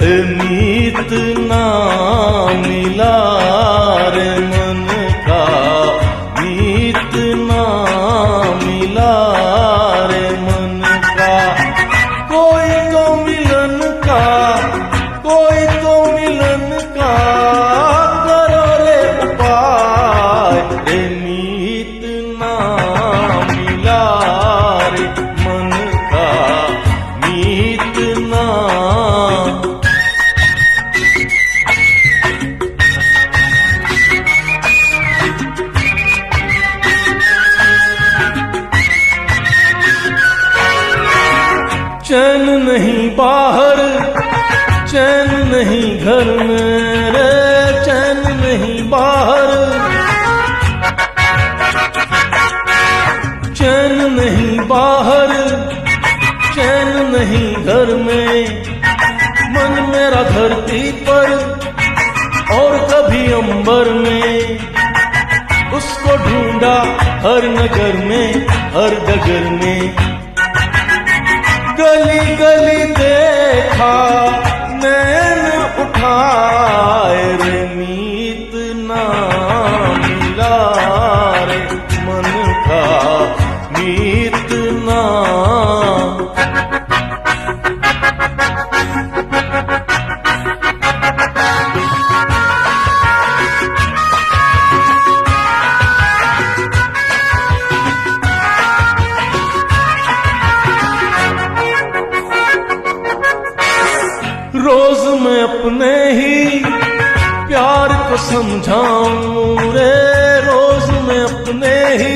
मीत ना मिला रे मन का, मीत ना मिला रे मन का। कोई तो मिलन का, कोई तो मिलन का करो रे उपाय, रे मीत ना मिला रे मन का, मीत ना। चैन नहीं बाहर, चैन नहीं घर में रे, चैन नहीं बाहर, चैन नहीं बाहर, चैन नहीं घर में। मन मेरा धरती पर और कभी अंबर में, उसको ढूंढा हर नगर में, हर डगर में। गली गली देखा नैन उठाए, रे मीत ना मिला रे मन का, मीत ना। रोज मैं अपने ही प्यार को समझाऊं रे, रोज मैं अपने ही,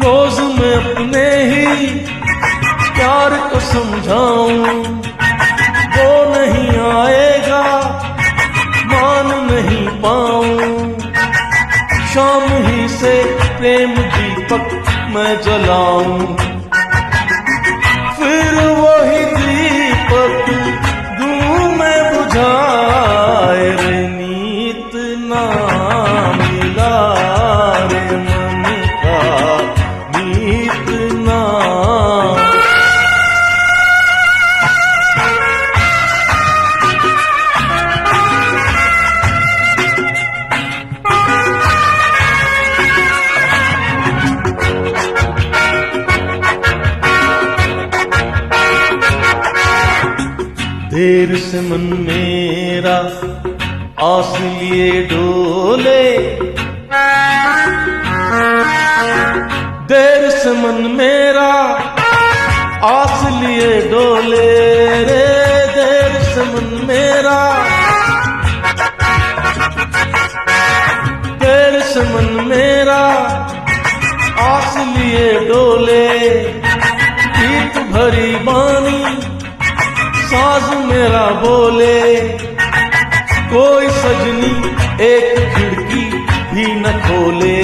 रोज मैं अपने ही प्यार को समझाऊं। वो नहीं आएगा मान नहीं पाऊं, शाम ही से प्रेम दीपक मैं जलाऊं। फिर वही दीपक दूं मैं बुझाए, रे मीत ना मिला रे मन का, मीत ना। देर से मन मेरा आस लिए डोले, देर से मन मेरा आस लिए डोले रे, देर से मन मेरा, देर से मन मेरा आस लिए डोले। गीत भरी बानी साज मेरा बोले, कोई सजनी एक खिड़की भी न खोले।